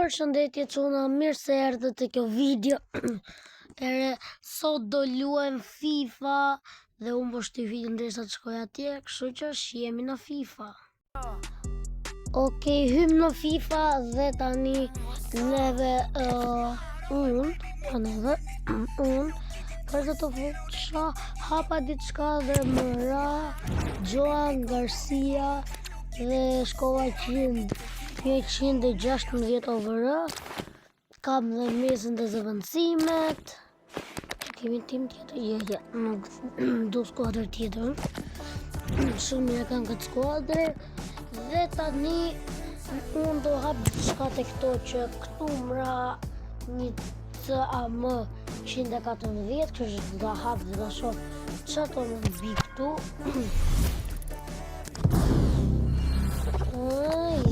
Përshëndetje çuna, mirë se erdhët te kjo video. Sot do luajm FIFA dhe unë po shtyj video ndërsa të shkoj atje, kështu që shihemi në FIFA. Okej, hym në FIFA dhe tani neve unë për të fuqa hapa diçka dhe më ra Joan Garcia dhe shkova 116 OVR. Kam dhe mesën dhe zëvendësimet. Kemi tim tjetër, nuk do skuadrë tjetër. Shumë mirë kam këtë skuadrë. Dhe tani unë do hap diçka te këto që këtu mra një CAM 114, kështu do hap dhe do shoh çfarë më mbi këtu.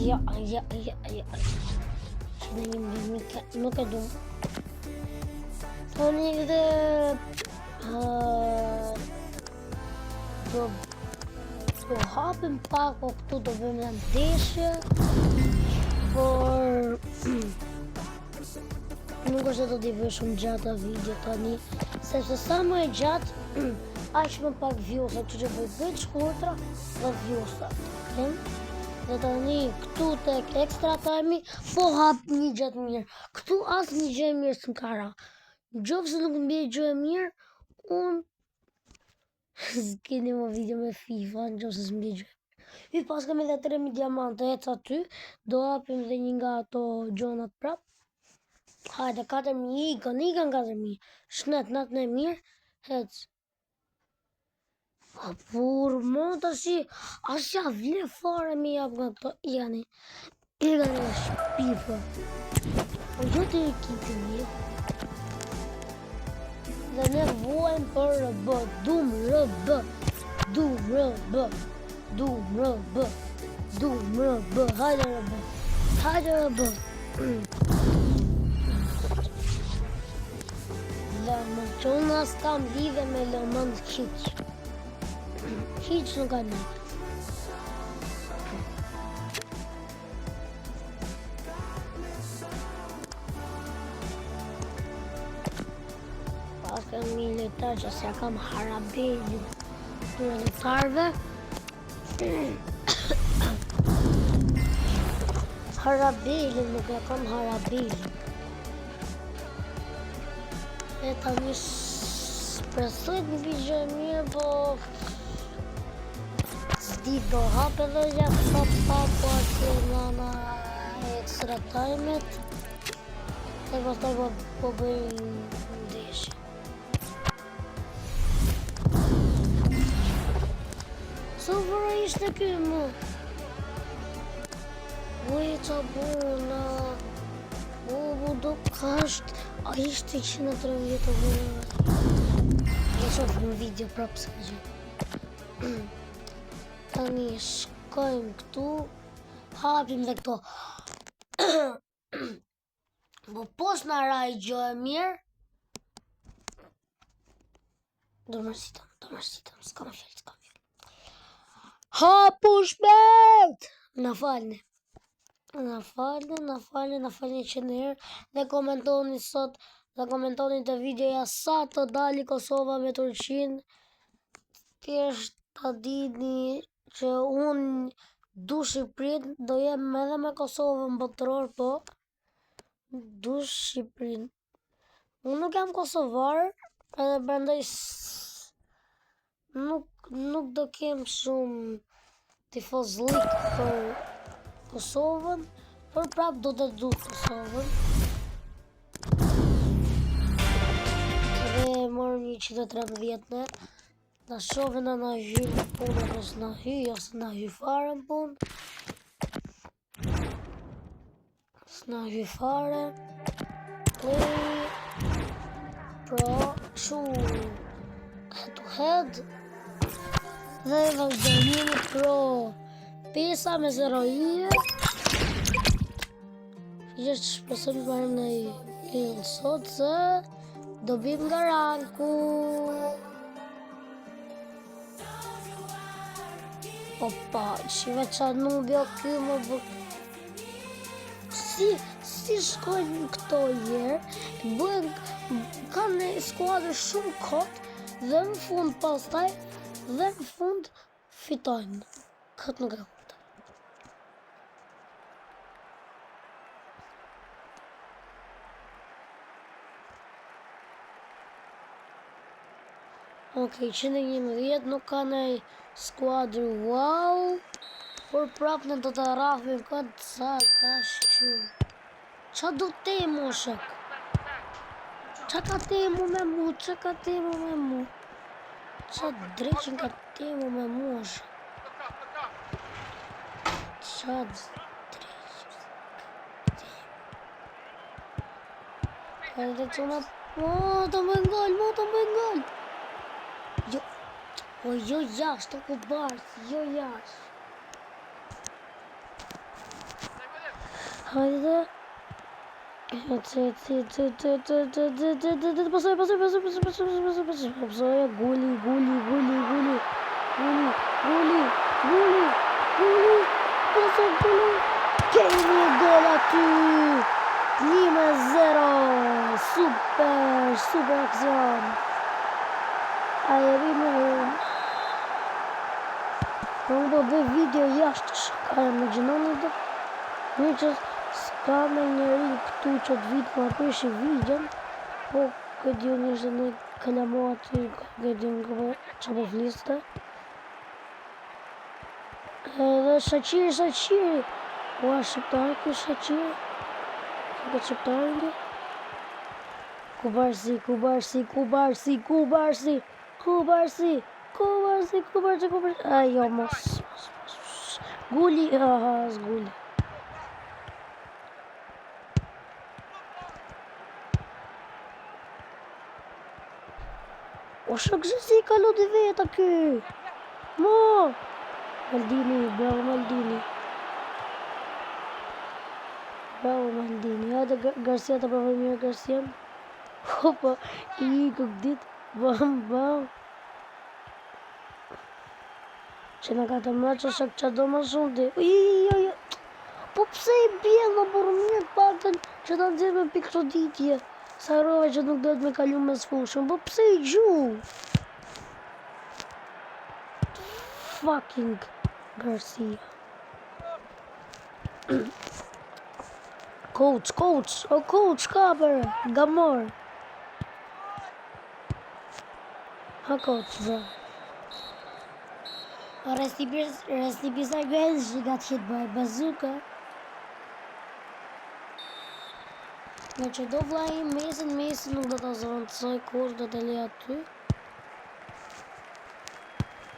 Ja. Që në një nuk e du. Tani dhe do hapim pak, o këtu do bëjmë në ndeshje, por nuk është do t'i bëj shumë gjatë video tani, sepse sa më e gjatë, aq më pak views-a, që bëj të shkurtra dhe views-a. Dhe tani këtu tek extra time po hap një gjatë mirë. Këtu asë një gjë e mirë s'm ka ra. Nëse nuk më bie gjë e mirë, unë s'keni më video me FIFA, nëse s'm bie gjë e mirë. Hy pas kam edhe 3000 diamante, ec aty, do hapim dhe një nga ato gjonat prap. Hajde, 4000 ikën 4000. Shnet, natën e mirë, hec. Por më të shi, asja vle fare me jap nga këto jani. Ega nga shpifa. Po jo të ekipin një. Dhe ne vuajmë për RB. Dum RB. Hajde RB. Lëmën që unë as kam lidhe me lëmën hiq. Hiq nuk ka një. Pas kam një lojtar që s'ja kam Harabelin të lojtarve. Harabelin, nuk ja kam Harabelin. E tani presojt një bëjgjë e mirë, po s'di do hap edhe gjatë po atje nana extra time-et. E pastaj po bëj ndeshje. Sa vëra ishte ky mu? Uje qa buna. Do kasht. A ishte 130 OVR. E shof në video prapë se ka gjë. Tani shkojmë këtu, hapim dhe këto. Po pos në raj gjë e mirë. Do mërsitëm, s'kam fjallë. Hapu shpet! Na falni që nërë dhe komentoni sot, dhe komentoni të videoja sa të dali Kosova me Turqinë. Thjesht ta dini që unë du Shqipërinë, do jem edhe me Kosovën botëror, po du Shqipërinë. Unë nuk jam kosovar, edhe prandaj nuk do kem shumë tifozlik për Kosovën, por prap do të du Kosovën. Dhe morëm 113 ne. Na shohin na hy në punë, ose na hy fare në punë. S'na hy fare. Play Pro Shoot Head to Head. Dhe vazhdojmë Pro Pesa me 0 i. Gjithë shpesëm parëm në i sot se do bim nga ranku. Opa, shive qa nubja kjo më bërë. Si si shkojnë këto herë, kanë skuadrë shumë kot dhe në fund pastaj dhe në fund fitojnë. Këtë nuk e kuptoj. Okej, 111 nuk ka nej skuadrë wow, por prap në do të rrafim këtë sa tash që. Qa do temu shak? Qa ka temu me mu? Qa ka temu me mu? Qa dreqin ka temu me mu shak? Qa dreqin ka temu? Ka dhe që ma... të më ngall, Jo, po jo jash, të ku barës, jo jash. Hajde. Pasoj, guli. Pasoj, guli. Kemi gol aty. 1-0. Super aksion. Aje vime. Unë do bëj video jashtë shaka, me gjinoni dhe. Një që s'ka me njëri këtu që të vitë më apreshi videon, po këtë ju njështë në kalamohat këtë ju në që po fliste. Edhe Shaqiri. Ua, shqiptarë këtë Shaqiri. Këtë shqiptarë në. Kubarsi. Ajo, mos. Guli, s'guli. O shok si ka lodi veta ky. Mo. Maldini, bravo Maldini. Hajde Garcia të provoj mirë Garcia. Hopa, i këgdit. Bam. Që në ka të mërë që shak qa do më shumë ti. Jo. Po pse i bjen më burë mirë pakën që të nëzirë me pikë të ditje. Sa rove që nuk do të me kalu me sfushën. Po pse i gju? Fucking Garcia. Coach, ka për Gamor. Ha coach, bro. Resti pisa gëllë që ka të qitë bëjë bazuka. Në që do vlajim mesin nuk do të zërëndësoj kur do të le aty.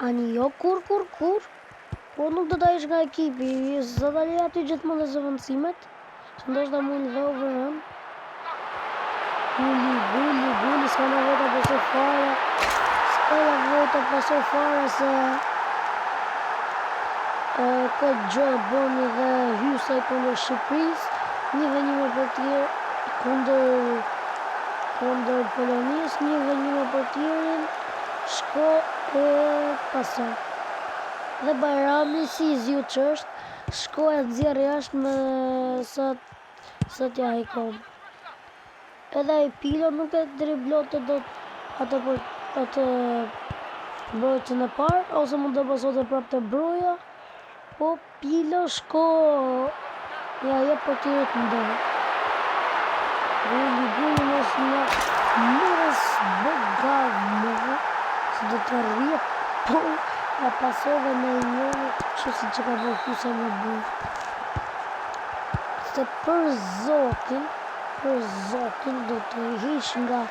Ani jo kur. Po nuk do të ish nga ekipi, zë të le aty gjithmonë dhe zërëndësimet. Që ndosh da mund dhe overrun. Guli, s'ka në vota pasoj fare. Se këtë gjë boni dhe hysaj kundër Shqipëris. Një venime për tjerë kundër Polonis, një venime për tjerin, shko e pasoj. Dhe Bajrami si zju që është, shko e nëzirë jashtë me sot ja hejkom. Edhe i Pilo nuk e driblot të do atë brojtën e parë, ose mund të pasot e prap të broja, po Pilo shko ja je për tjeret në dojë. Guli mos bëgavë se do të rrjet, po ja pasove me njërë që si që ka bërkusa me bërë. Se për zotin do të hish nga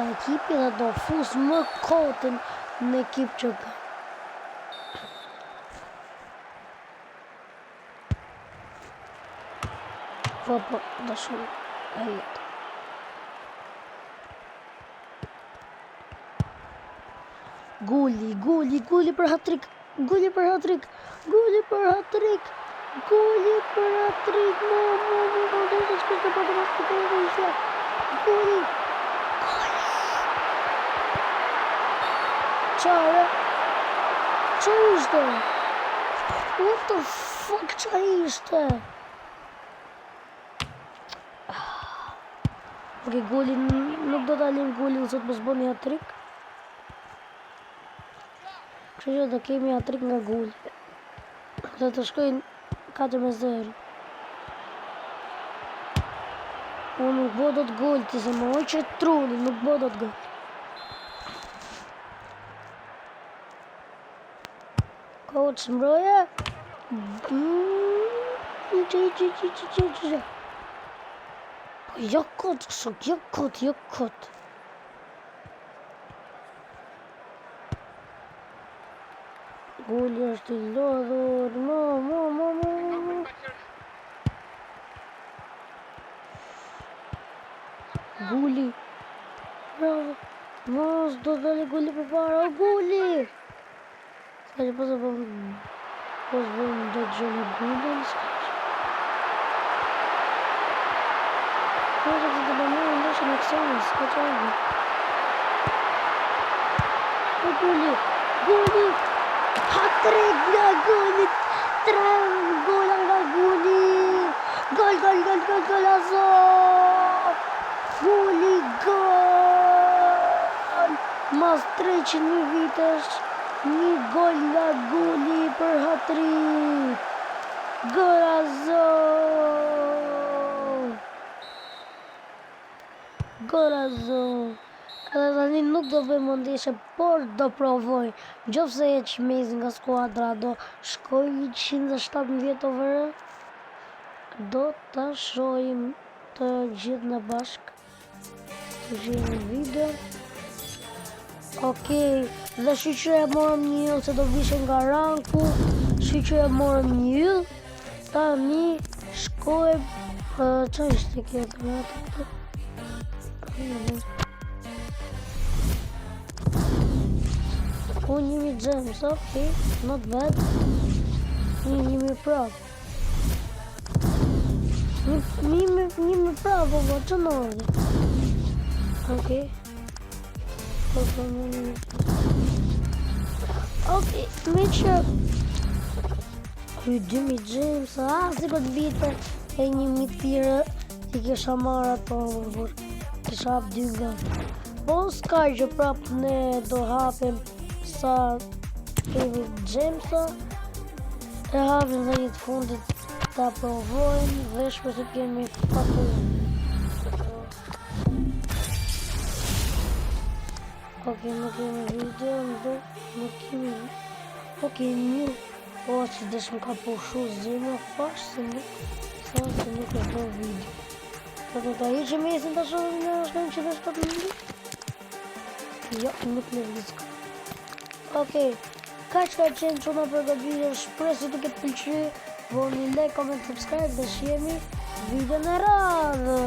ekipi dhe do fus më kotin në ekip që ka. Po, da shumë e jetë. Guli për hat-trick. Guli për hat-trick. Qare? Qa ishte? What the fuck qa ishte? Ok, golin, nuk do ta lëm golin sot mos bëni hat-trick. Kështu që do kemi hat-trick nga goli. Do të shkojnë 4-0. Unë nuk bo do të gol, ti se më oj që truni, nuk bo do të gol. Coach mbroje. Po jo kot, jo kot. Goli është i lodhur, Guli. Bravo. Mos do dali goli për para. O goli. Sa që pas bëm do gjënë gulin. Po që të bëmërë ndeshën e kësonës. Ka që arbi. O goli. Goli. Hat-trick nga goli. 3 gola nga goli. Gol. Azo. Goli, gol! Mas 300.000 vitesh, 1 gol nga goli për hat-trick! Gorazo! Edhe tani nuk do bëjmë ndeshje, por do provoj. Nëse e çmezi nga skuadra do shkoj 117 over. Do ta shohim të gjithë në bashkë. Të gjithë në video. Okej, dhe shqyqe e morëm 1 se do vishe nga ranku. Shqyqe e morëm 1. Tani shkojmë. Qa ishte kjo granata këtu? Unë 1000 gems, okej, not bad. 1000 prap. 1000 prap, po që në ordi. Okej. Okej, me që 2000 gems, si për të bite e 1000 tire ti kisha marrë ato, kisha hap 2 nga. Po s'ka që prap ne do hapim sa kemi gemsa, e hapim dhe një të fundit ta provojmë dhe shpesh të kemi fatur. Okej, nuk kemi video, nuk kemi... Okej, një... O, që desh më ka pushu zemë, fash se nuk... Sa se nuk e bërë video. Po të ta hiqe mesin të shohim në shkojmë që desh 4 minutë? Jo, nuk në vizka. Okej, ka që ka qenë qona për këtë video, shpresë të këtë pëlqy, voni like, comment, subscribe dhe shjemi video në radhë.